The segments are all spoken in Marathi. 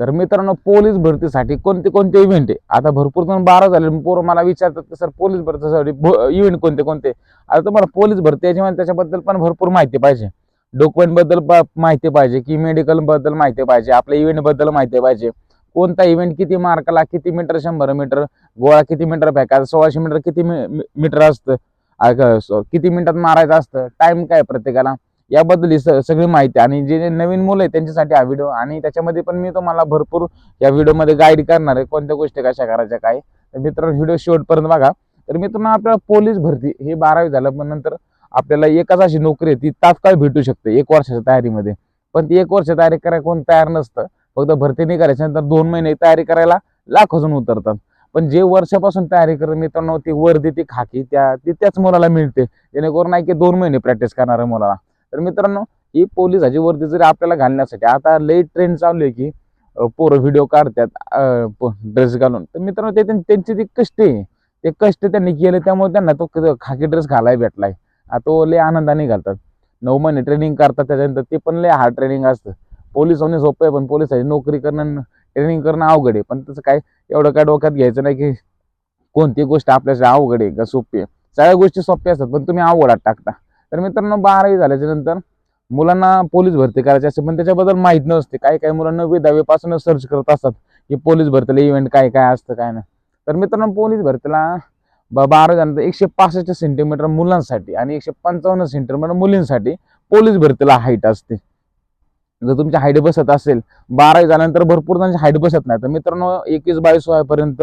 तर मित्रांनो, पोलीस भरतीसाठी कोणते कोणते इव्हेंट आहे? आता भरपूर जण 12 झाले पोरं मला विचारतात की सर पोलीस भरतीसाठी इव्हेंट कोणते कोणते? आता तुम्हाला पोलीस भरती याची त्याच्याबद्दल पण भरपूर माहिती पाहिजे. डॉक्युमेंट बद्दल माहिती पाहिजे, की मेडिकल बद्दल माहिती पाहिजे, आपल्या इव्हेंट बद्दल माहिती पाहिजे. कोणता इव्हेंट किती मार्काला, किती मीटर, 100 मीटर, गोळा किती मीटर फेकायचा, 1600 मीटर किती मीटर असतं, किती मिनिटात मारायचं असतं, टाइम काय प्रत्येकाला, याबद्दल सगळी माहिती. आणि जे नवीन मुलं आहे त्यांच्यासाठी हा व्हिडिओ, आणि त्याच्यामध्ये पण मी तुम्हाला भरपूर या व्हिडिओमध्ये गाईड करणार आहे कोणत्या गोष्टी कशा करायच्या काय. तर मित्रांनो, व्हिडिओ शेवटपर्यंत बघा. तर मित्रांनो, आपल्याला पोलीस भरती हे 12वी झालं पण नंतर आपल्याला एकच अशी नोकरी आहे ती तात्काळ भेटू शकते 1 वर्षाच्या तयारीमध्ये. पण ती 1 वर्ष तयारी करायला कोण तयार नसतं. फक्त भरती नाही करायची, नंतर 2 महिने तयारी करायला लाखोजण उतरतात. पण जे वर्षापासून तयारी करत मित्रांनो, ती वर्दी ती खाकी त्याच मुलाला मिळते, जेणेकरून नाही की 2 महिने प्रॅक्टिस करणाऱ्या मुलाला. तर मित्रांनो, ही पोलिसाची वर्दी जरी आपल्याला घालण्यासाठी आता लई ट्रेंड चालू आहे की पोरं व्हिडिओ काढतात ड्रेस घालून. तर मित्रांनो, त्यांची ती कष्ट आहे, ते कष्ट त्यांनी केले त्यामुळे त्यांना तो खाकी ड्रेस घालायला भेटलाय. तो लय आनंदाने घालतात. 9 महिने ट्रेनिंग करतात, त्याच्यानंतर ते पण लय हार्ड ट्रेनिंग असतं. पोलीस होणे सोपं आहे, पण पोलिसाची नोकरी करणं, ट्रेनिंग करणं अवघड आहे. पण तसं काय एवढं काय डोक्यात घ्यायचं नाही की कोणती गोष्ट आपल्यासाठी अवघड आहे का सोपी आहे. सगळ्या गोष्टी सोप्या असतात, पण तुम्ही अवघडात टाकता. तर मित्रांनो, 12वी झाल्याच्या नंतर मुलांना पोलीस भरती करायची असते, पण त्याच्याबद्दल माहीत नसते. काही काही मुलांना 9वी-10वी पासूनच सर्च करत असतात की पोलीस भरतीला इव्हेंट काय काय असतं काय नाही. तर मित्रांनो, पोलीस भरतीला 12 झाल्यानंतर 165 सेंटीमीटर मुलांसाठी आणि 155 सेंटीमीटर मुलींसाठी पोलीस भरतीला हाईट असते. जर तुमची हाईट बसत असेल, 12 झाल्यानंतर भरपूर जणांची हाईट बसत नाही. तर मित्रांनो, 21-22 वयापर्यंत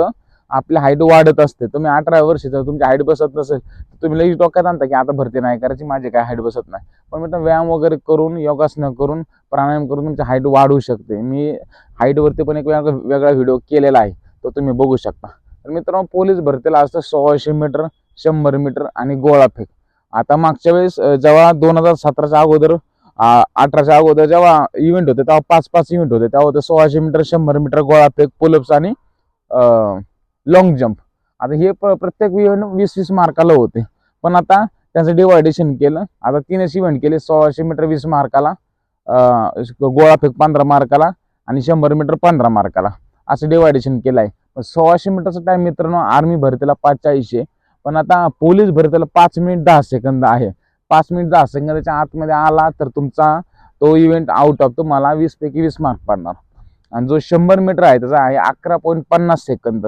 आपली हाईट वाढत असते. तुम्ही 18 वर्ष जर तुमची हाईट बसत नसेल तर तुम्ही लगेच डोक्यात आणता की आता भरती नाही करायची, माझी काय हाईट बसत नाही. पण मित्रांनो, व्यायाम वगैरे करून, योगासनं करून, प्राणायाम करून तुमची हाईट वाढवू शकते. मी हाईटवरती पण एक वेगळा व्हिडिओ केलेला आहे, तो तुम्ही बघू शकता. तर मित्रांनो, पोलीस भरतीला असतं 1600 मीटर, 100 मीटर आणि गोळाफेक. आता मागच्या वेळेस जेव्हा 2017च्या अगोदर 18च्या अगोदर जेव्हा इव्हेंट होते तेव्हा 5-5 इव्हेंट होते. तेव्हा होते 1600 मीटर, 100 मीटर, गोळाफेक, पुलअप्स आणि लॉंग जंप. आता हे प्रत्येक इव्हेंट 20-20 मार्काला होते. पण आता त्यांचं डिवायडेशन केलं. आता 3च इव्हेंट केले. 1600 मीटर 20 मार्काला, गोळाफेक 15 मार्काला आणि 100 मीटर 15 मार्काला, असं डिवायडेशन केलं आहे. 1600 मीटरचा टाइम मित्रांनो आर्मी भरतीला 5:40 आहे. पण आता पोलीस भरतीला 5 मिनिट 10 सेकंद आहे. 5 मिनिट 10 सेकंदाच्या आतमध्ये आला तर तुमचा तो इव्हेंट आउट ऑफ, तुम्हाला 20 पैकी 20 मार्क पडणार. आणि जो 100 मीटर आहे त्याचा आहे 11.50 सेकंद.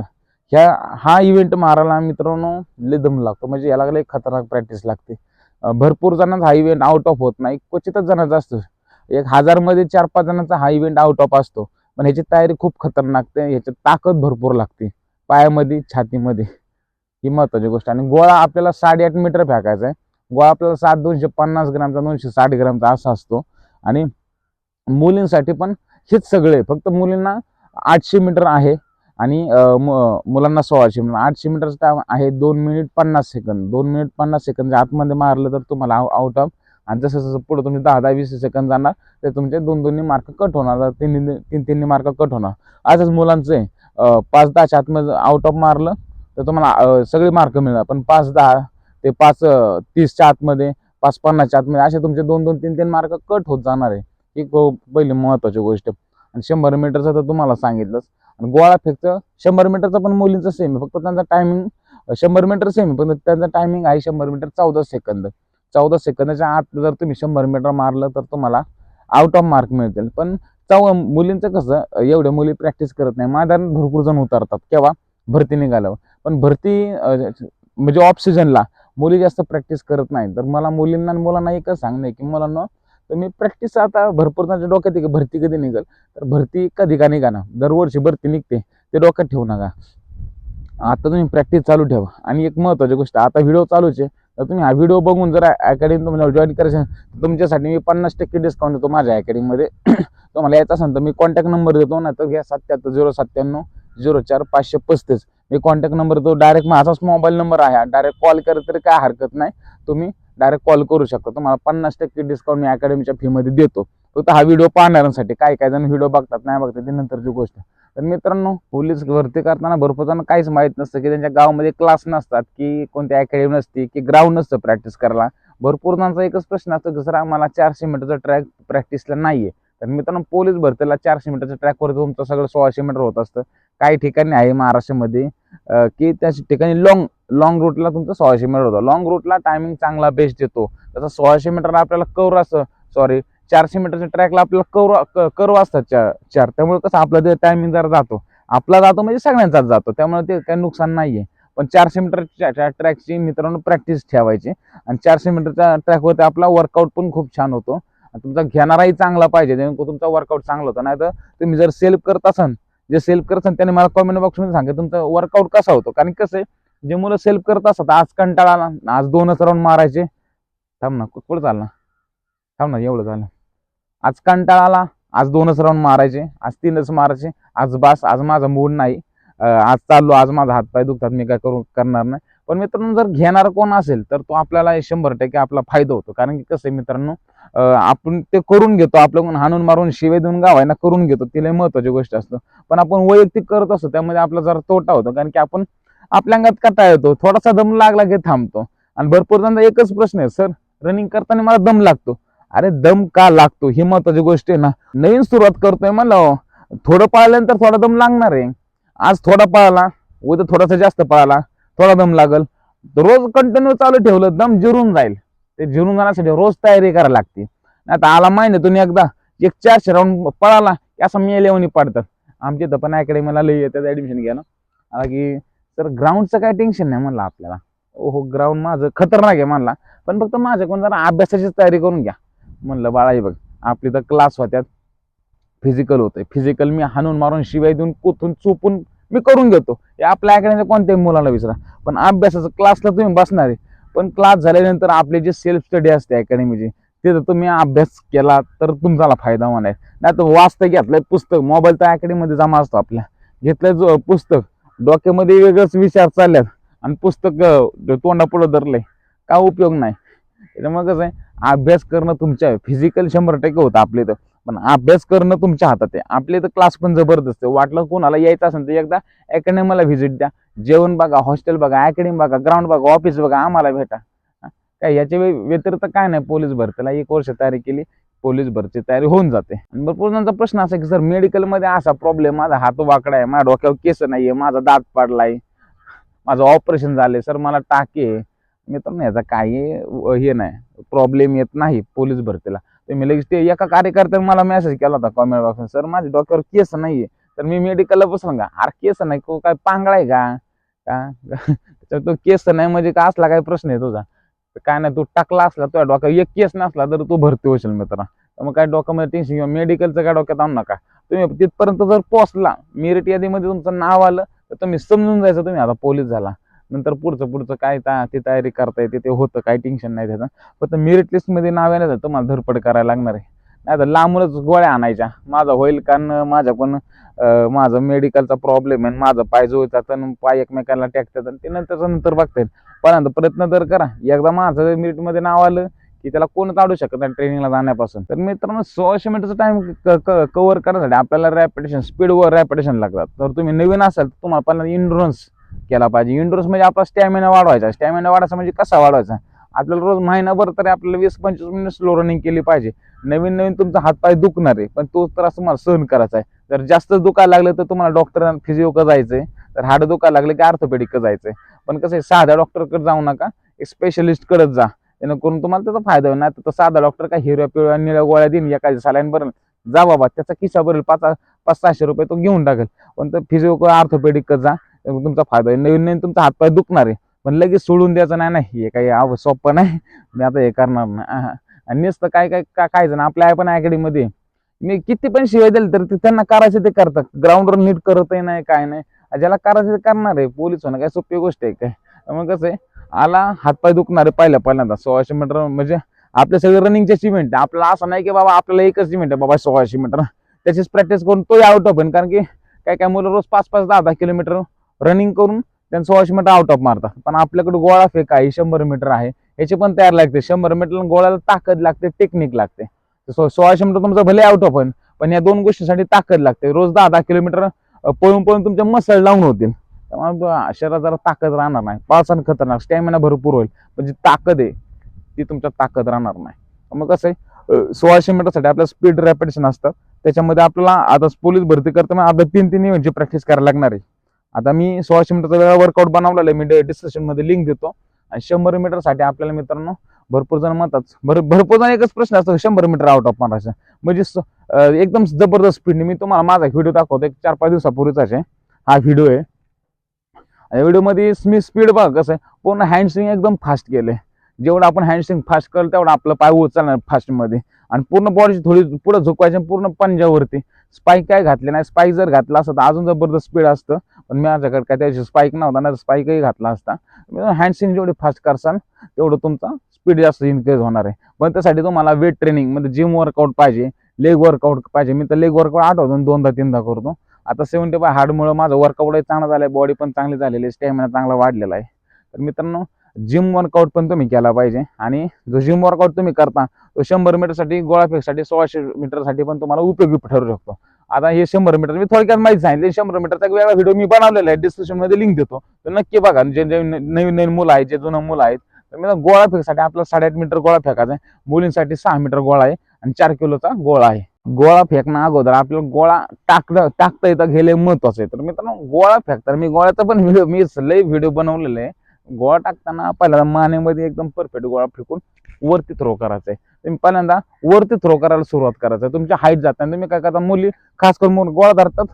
हा इव्हेंट मारायला मित्रांनो लय दम लागतो, म्हणजे याला लय खतरनाक प्रॅक्टिस लागते. भरपूर जणांचा हा इव्हेंट आउट ऑफ होत नाही, क्वचितच जणांचा असतो. 1000 मध्ये 4-5 जणांचा हा इव्हेंट आउट ऑफ असतो. पण ह्याची तयारी खूप खतरनाक, ह्याच्यात ताकद भरपूर लागते पायामध्ये, छातीमध्ये. ही महत्वाची गोष्ट. आणि गोळा आपल्याला 8.5 मीटर फेकायचा आहे. गोळा आपल्याला 250 ग्रामचा, 260 ग्रामचा असा असतो. आणि मुलींसाठी पण हेच सगळे, फक्त मुलींना 800 मीटर आहे आणि मुलांना 1600 मीटर. 800 मीटरचा टाइम आहे 2 मिनिट 50 सेकंद. 2 मिनिट 50 सेकंद आतमध्ये मारलं तर तुम्हाला आउट ऑफ. आणि जसं जसं पुढे तुम्ही 10-10-20 सेकंद जाणार ते तुमचे 2-2 मार्क कट होणार, 3-3 मार्क कट होणार. असंच मुलांचं आहे. 5-10 आतमध्ये आउट ऑफ मारलं तर तुम्हाला सगळे मार्क मिळणार. पण 5-10 ते 5-30च्या आतमध्ये, 5-50च्या आतमध्ये असे तुमचे 2-2, 3-3 मार्क कट होत जाणार आहे. ही पहिली महत्वाची गोष्ट. आणि 100 मीटरचं तर तुम्हाला सांगितलंच. आणि गोळाफेकचं 100 मीटरचं पण मुलींचं सेम आहे, फक्त त्यांचा टायमिंग 100 मीटर सेम आहे, पण त्यांचा टायमिंग आहे 100 मीटर 14 सेकंद. 14 सेकंदाच्या आत जर तुम्ही 100 मीटर मारलं तर तुम्हाला आउट ऑफ मार्क मिळतील. पण मुलींचं कसं, एवढ्या मुली प्रॅक्टिस करत नाही. मैदानात भरपूर जण उतरतात केव्हा, भरती निघाल्यावर. पण भरती म्हणजे ऑफ सीझनला मुली जास्त प्रॅक्टिस करत नाही. तर मला मुलींना आणि मुलांना एकच सांगणं आहे की मुलांना तुम्ही प्रॅक्टिस, आता भरपूर त्यांच्या डोक्यात आहे की भरती कधी निघेल, तर भरती कधी का निघा ना, दरवर्षी भरती निघते, ते डोक्यात ठेवू नका. आता तुम्ही प्रॅक्टिस चालू ठेवा. आणि एक महत्वाची गोष्ट, आता व्हिडिओ चालूच आहे, तर तुम्ही हा व्हिडिओ बघून जर अकॅडमी तुम्हाला जॉईन करायचं तुमच्यासाठी मी 50% डिस्काउंट देतो माझ्या अकॅडमीमध्ये. तुम्हाला यायचं असेल तर मी कॉन्टॅक्ट नंबर देतो ना, तर घ्या 77-097-04-535. मी कॉन्टॅक्ट नंबर देतो. डायरेक्ट माझाच मोबाईल नंबर आहे, डायरेक्ट कॉल करा तरी काय हरकत नाही. तुम्ही डायरेक्ट कॉल करू शकता. तुम्हाला 50% डिस्काउंट मी अकॅडमीच्या फीमध्ये देतो. फक्त हा व्हिडिओ पाहणाऱ्यांसाठी. काय काय जण व्हिडिओ बघतात नाही बघतात ती नंतरची गोष्ट. तर मित्रांनो, पोलीस भरती करताना भरपूर जण काहीच माहीत नसतं की त्यांच्या गावामध्ये क्लास नसतात, की कोणती अकॅडमी नसती, की ग्राउंड नसतं प्रॅक्टिस करायला. भरपूर जणांचा एकच प्रश्न असतो की सर आम्हाला 400 मीटरचा ट्रॅक प्रॅक्टिसला नाहीये, तर मित्रांनो पोलीस भरतीला 400 मीटरच्या ट्रॅकवर तुमचं सगळं 1600 मीटर होत असतं. काही ठिकाणी आहे महाराष्ट्रामध्ये की त्या ठिकाणी लॉंग रूटला तुमचं 1600 मीटर होतं. लॉंग रूटला टायमिंग चांगला बेस्ट येतो. तसं 1600 मीटरला आपल्याला कव्हर असतं, सॉरी 400 मीटरच्या ट्रॅकला आपल्याला कर्व असतात चार, त्यामुळे कसं आपलं ते टायमिंग जरा जातो, आपला जातो म्हणजे सगळ्यांचाच जातो, त्यामुळे ते काही नुकसान नाहीये. पण 400 मीटरच्या ट्रॅकची मित्रांनो प्रॅक्टिस ठेवायची आणि 400 मीटरच्या ट्रॅकवरती आपला वर्कआउट पण खूप छान होतो. तुमचा घेणाराही चांगला पाहिजे, जेणेकरून तुमचा वर्कआउट चांगला होतो. नाही तर तुम्ही जर सेल्फ करत असाल, जे सेल्फ करत असाल त्याने मला कमेंट बॉक्समध्ये सांगा तुमचा वर्कआउट कसा होतो. कारण कसं आहे, जे मुलं सेल्फ करत असतात आज कंटाळा आला, आज 2च राऊंड मारायचे, थांब ना कुठं चालला, थांब ना एवढं झालं, आज कंटाळा आला, आज 2च राऊंड मारायचे, आज 3च मारायचे, आज बास, आज माझा मूड नाही, आज चाललो, आज माझा हातपाय दुखतात, मी काय करणार नाही. पण मित्रांनो जर घेणार कोण असेल तर तो आपल्याला 100% आपला फायदा होतो. कारण की कसं आहे मित्रांनो, आपण ते करून घेतो, आपलं हाणून मारून शिवे देऊन गावायला करून घेतो, तिला महत्वाची गोष्ट असतं. पण आपण वैयक्तिक करत असतो त्यामध्ये आपला जरा तोटा होतो. कारण की आपण आपल्या अंगात कंटाळा येतो, थोडासा दम लागला की थांबतो. आणि भरपूर जण एकच प्रश्न आहे, सर रनिंग करताना मला दम लागतो. अरे दम का लागतो ही महत्वाची गोष्ट आहे ना. नवीन सुरुवात करतोय म्हणलं, थोडं पळाल्यानंतर थोडा दम लागणार आहे. आज थोडा पळाला, उद्या थोडासा जास्त पळाला, थोडा दम लागल. रोज कंटिन्यू चालू ठेवलं दम जिरून जाईल. ते जिरून जाण्यासाठी रोज तयारी करायला लागते. आता आला महिन्यातून एकदा 400 राऊंड पळाला की असं मेल्यावानी पडतात. आमच्या इथं पण अकॅडमीला लई येतात ऍडमिशन घ्यायला. आला की सर ग्राउंडचं काय टेन्शन नाही म्हणलं आपल्याला. हो ग्राउंड माझं खतरनाक आहे म्हणला, पण फक्त माझ्याकडून जरा अभ्यासाचीच तयारी करून घ्या. म्हणलं बाळा हे बघ, आपली तर क्लास होत्यात, फिजिकल होतंय, फिजिकल मी हाणून मारून शिवाय देऊन कोथून चुपून मी करून घेतो. हे आपल्या अकॅडमीच्या कोणत्याही मुलाला विचारा. पण अभ्यासाचं क्लासला तुम्ही बसणार आहे, पण क्लास झाल्यानंतर आपले जे सेल्फ स्टडी असते अकॅडमीची, तिथं तुम्ही अभ्यास केला तर तुमचा फायदा होणार आहे. नाही तर वाचता घेतलंय पुस्तक, मोबाईल तर अकॅडमीमध्ये जमा असतो आपल्या, घेतलंय पुस्तक, डोक्यामध्ये वेगळंच विचार चालल्यात आणि पुस्तक तोंडापुढं धरलंय, काय उपयोग नाही. त्याच्यामुळे कसं आहे, अभ्यास करणं तुमच्या फिजिकल 100% होतं आपले तर, पण अभ्यास करणं तुमच्या हातात आहे. आपले तर क्लास पण जबरदस्त आहे. वाटलं कोणाला यायचं असेल तर एकदा अकॅडमीला व्हिजिट द्या. जेवण बघा, हॉस्टेल बघा, अकॅडमी बघा, ग्राउंड बघा, ऑफिस बघा, आम्हाला भेटा. काय याच्या व्यतिरिक्त काय नाही. पोलीस भरतीला 1 वर्ष तयारी केली, पोलीस भरती तयारी होऊन जाते. आणि भरपूर जणांचा प्रश्न असा की सर मेडिकलमध्ये असा प्रॉब्लेम, माझा हात वाकडा आहे, माझ्या डोक्यावर केस नाहीये, माझा दात पाडलाय, माझं ऑपरेशन झालंय, सर मला टाके. मित्रांनो याचा काही हे नाही, प्रॉब्लेम येत नाही पोलीस भरतीला. तुम्ही लगेच ते एका कार्यकर्त्याने मला मेसेज केला होता कमेंट बॉक्स, सर माझ्या डोक्यावर केस नाहीये तर मी मेडिकलला बसून का. अरे केस नाही काय पांगळा आहे का तर तो केस नाही म्हणजे का असला काय प्रश्न आहे तुझा. काय नाही, तू टाकला असला तुझ्या डोक्यावर एक केस नसला तर तू भरती होशील मित्रा. मग काय डोक्यामध्ये टेन्शन किंवा मेडिकलचं काय डोक्यात आणू नका. तुम्ही तिथपर्यंत जर पोहोचला, मेरिट यादीमध्ये तुमचं नाव आलं तर तुम्ही समजून जायचं तुम्ही आता पोलीस झाला. नंतर पुढचं काय ती तयारी करता येते ते होतं, काही टेन्शन नाही त्याचं. फक्त मेरिट लिस्टमध्ये नाव येण्याचं तुम्हाला धडपड करायला लागणार आहे. नाही तर लांबूनच गोळ्या आणायच्या, माझं होईल कारण माझ्याकडून माझं मेडिकलचा प्रॉब्लेम आहे, माझं पाय जुळतात आणि पाय एकमेकांना टेकतात आणि ते नंतर बघता येईल. पण प्रयत्न तर करा. एकदा माझं मेरिटमध्ये नाव आलं की त्याला कोणच अडू शकत नाही ट्रेनिंगला जाण्यापासून. तर मित्रांनो 1600 मीटरचा टाइम कव्हर करण्यासाठी आपल्याला रॅपिटेशन, स्पीडवर रॅपिटेशन लागतात. तर तुम्ही नवीन असाल तर तुम्हाला पहिल्यांदा इंडुरन्स केला पाहिजे. इंडुरन्स म्हणजे आपला स्टॅमिना वाढवायचा. स्टॅमिना वाढवायचा म्हणजे कसा वाढवायचा, आपल्याला रोज महिनाभर तरी आपल्याला 20-25 मिनिट स्लो रनिंग केली पाहिजे. नवीन तुमचा हातपाय दुखणार आहे, पण तो त्रास तुम्हाला सहन करायचा आहे. जर जास्त दुखायला लागलं तर तुम्हाला डॉक्टर फिजिओ जायचंय, तर हाड दुखायला लागलं की ऑर्थोपेडिक जायचंय. पण कसं आहे, साध्या डॉक्टरकडे जाऊ नका, एक स्पेशलिस्ट कडे जा, जेणेकरून तुम्हाला त्याचा फायदा होईल. नाही तर साधा डॉक्टर काय हिरव्या पिवळ्या निळ्या गोळ्या देईन, एखादी सलाईन भरेल, जा बाबा त्याचा किस्सा भरेल, 500-600 रुपये तो घेऊन टाकेल. पण तर फिजिओ ऑर्थोपेडिक जा, तुमचा फायदा आहे. नवीन तुमचा हातपाय दुखणार आहे, पण लगेच सोडून द्यायचं नाही हे काही सोपं नाही, मी आता हे करणार नाही. आणि नुसतं काय जण आपल्या पण अकॅडमीमध्ये मी किती पण शिवाय दिले तर त्यांना करायचं ते करतात, ग्राउंडवर नीट करतही नाही, काय नाही. ज्याला करायचं ते करणार आहे. पोलीस होणं काय सोपी गोष्ट आहे काय. मग कसं आहे, आला हातपाय दुखणार आहे पहिल्यांदा 1600 मीटर म्हणजे आपल्या सगळे रनिंगचे इव्हेंट. आपल्याला असं नाही की बाबा आपल्याला एकच इव्हेंट आहे बाबा 1600 मीटर, त्याचीच प्रॅक्टिस करून तो आउट ऑफ. कारण की काय मुलं रोज 5-5, 10-10 किलोमीटर रनिंग करून त्यांना 1600 मीटर आउट ऑफ मारतात. पण आपल्याकडे गोळा फेक आहे, 100 मीटर आहे, याची पण तयार लागते. 100 मीटर गोळ्याला ताकद लागते, टेक्निक लागते. 1600 मीटर तुमचं भले आउट ऑफ, पण या 2 गोष्टींसाठी ताकद लागते. रोज 10-10 किलोमीटर पळून तुमच्या मसल डाऊन होतील, त्यामुळे शरीरात जरा ताकद राहणार नाही. पावसानं खतरनाक, स्टॅमिना भरपूर होईल, म्हणजे ताकद आहे ती तुमच्या ताकद राहणार नाही. मग कसं आहे, 1600 मीटरसाठी आपल्याला स्पीड रॅपिडेशन असतात. त्याच्यामध्ये आपल्याला आता पोलीस भरती करताना आता 3 इव्हेंटची प्रॅक्टिस करायला लागणार आहे. आता मी 1600 मीटरचा वेगळा वर्कआउट बनवलेला आहे, मी डिस्क्रिप्शन मध्ये लिंक देतो. आणि 100 मीटरसाठी आपल्याला मित्रांनो भरपूर जण म्हणतात, भरपूर जण एकच प्रश्न असतो 100 मीटर आउट ऑफ मारायचं म्हणजे एकदम जबरदस्त स्पीडने. मी तुम्हाला माझा व्हिडिओ दाखवतो, एक 4-5 दिवसापूर्वीचाच आहे हा व्हिडिओ आहे. व्हिडिओ मध्ये मी स्पीड बघा कसं आहे, पूर्ण हँडस्विंग एकदम फास्ट केलंय. जेवढं आपण हँडस्विंग फास्ट करेल तेवढं आपलं पाय उचलणार फास्ट मध्ये. आणि पूर्ण बॉडी थोडी पुढे झुकवायची, पूर्ण पंजावरती. स्पाईक काय घातले नाही, स्पाईक जर घातला असता तर अजून जबरदस्त स्पीड असतं, पण माझ्याकडे काय त्याची स्पाईक नव्हता ना, स्पाईकही घातला असता. हँडस्विंग जेवढी फास्ट करसाल तेवढं तुमचा स्पीड जास्त इन्क्रीज होणार आहे. पण त्यासाठी तुम्हाला वेट ट्रेनिंग म्हणजे जिम वर्कआउट पाहिजे, लेग वर्कआउट पाहिजे. मी तर लेग वर्कआउट आठवतो 2दा-3दा करतो. आता 75 हार्डमुळे माझं वर्कआउटही चांगलं झालंय, बॉडी पण चांगली झालेली आहे, स्टॅमिना चांगला वाढलेला आहे. तर मित्रांनो जिम वर्कआउट पण तुम्ही केला पाहिजे. आणि जो जिम वर्कआउट तुम्ही करता तो 100 मीटरसाठी, गोळाफेकसाठी, 1600 मीटरसाठी पण तुम्हाला उपयोगी ठरू शकतो. आता हे 100 मीटर मी थोडक्यात माहिती सांगितले. 100 मीटरचा एक वेगळा व्हिडिओ मी बनवलेला आहे, डिस्क्रिप्शन मध्ये लिंक देतो, तर नक्की बघा. जे नवीन मुलं आहेत, जे जुनं मुलं आहेत. तर मी गोळाफेकसाठी आपल्याला 8.5 मीटर गोळा फेकायचा आहे. मुलींसाठी 6 मीटर गोळा आहे आणि 4 किलोचा गोळा आहे. गोळा फेकणं अगोदर आपल्याला गोळा टाकता येतं गेले महत्वाचं आहे. तर मित्रांनो गोळा फेकताना मी गोळ्याचा पण व्हिडिओ लय व्हिडिओ बनवलेले आहे. गोळा टाकताना पहिल्यांदा मानेमध्ये एकदम परफेक्ट गोळा फेकून वरती थ्रो करायचा आहे. तुम्ही पहिल्यांदा वरती थ्रो करायला सुरुवात करायचं आहे. तुमच्या हाईट जाताना तुम्ही काय करता, मुली खास करून गोळा धरतात,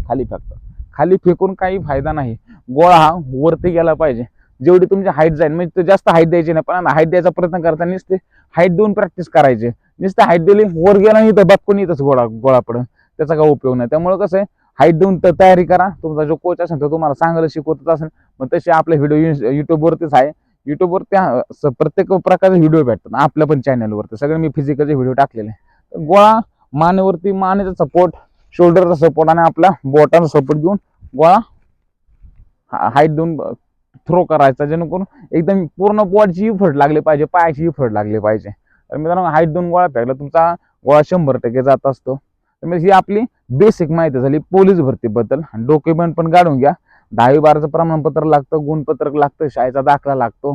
खाली फेकतात. खाली फेकून काही फायदा नाही. गोळा हा वरती गेला पाहिजे. जेवढी तुमची हाईट जाईल, म्हणजे जास्त हाईट द्यायची नाही, पण हाईट द्यायचा प्रयत्न करता नुसते हाईट देऊन प्रॅक्टिस करायची. नुसतं हाईट दिली वर गेला नाही तर बातकून येतच गोळा पडून, त्याचा काय उपयोग नाही. त्यामुळे कसं आहे, हाईट देऊन तयारी करा. तुमचा जो कोच असेल तो तुम्हाला चांगलं शिकवत असेल, मग तसे आपले व्हिडिओ युट्यूबवरतीच आहे. युट्यूबवर त्या प्रत्येक प्रकारचे व्हिडिओ भेटतात. आपल्या पण चॅनलवरती सगळे मी फिजिकलचे व्हिडिओ टाकलेले. गोळा मानेवरती, मानेचा सपोर्ट, शोल्डरचा सपोर्ट आणि आपला बोटाचा सपोर्ट घेऊन गोळा हाईट देऊन थ्रो करायचा, जेणेकरून एकदम पूर्ण बॉडीची इफर्ट लागले पाहिजे, पायाची इफर्ट लागले पाहिजे. तर मित्रांनो हाईट देऊन गोळा फेकला तुमचा गोळा 100% जात असतो. तर ही आपली बेसिक माहिती झाली पोलीस भरतीबद्दल. आणि डॉक्युमेंट पण काढून घ्या. 10वी-12चं प्रमाणपत्र लागतं, गुणपत्रक लागतं, शाळेचा दाखला लागतो,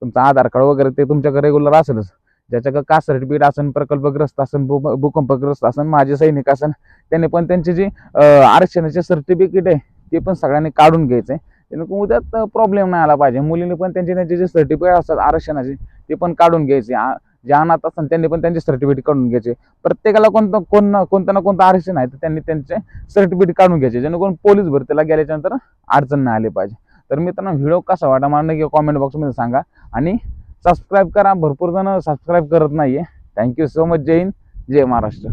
तुमचा आधार कार्ड वगैरे ते तुमच्याकडे रेग्युलर असेलच. ज्याच्याकडे कास्ट सर्टिफिकेट असेल, प्रकल्पग्रस्त असेल, भूकंपग्रस्त असेल, माजी सैनिक असेल, त्यांनी पण त्यांचे जे आरक्षणाचे सर्टिफिकेट आहे ते पण सगळ्यांनी काढून घ्यायचे. उद्यात प्रॉब्लेम नाही आला पाहिजे. मुलींनी पण त्यांचे जे सर्टिफिकेट असतात आरक्षणाचे ते पण काढून घ्यायचे. जे अनाथ असतात त्यांनी पण त्यांचे सर्टिफिकेट काढून घ्यायचे. प्रत्येकाला कोणतं ना कोणतं आरक्षण आहे तर त्यांनी त्यांचे सर्टिफिकेट काढून घ्यायचे, जेणेकरून पोलीस भरतीला गेल्याच्या नंतर अडचण नाही आली पाहिजे. तर मित्रांनो व्हिडिओ कसा वाटा मला नक्की कॉमेंट बॉक्समध्ये सांगा. आणि सबस्क्राईब करा, भरपूर जण सबस्क्राईब करत नाहीये. Thank you so much. जय हिंद, जय महाराष्ट्र.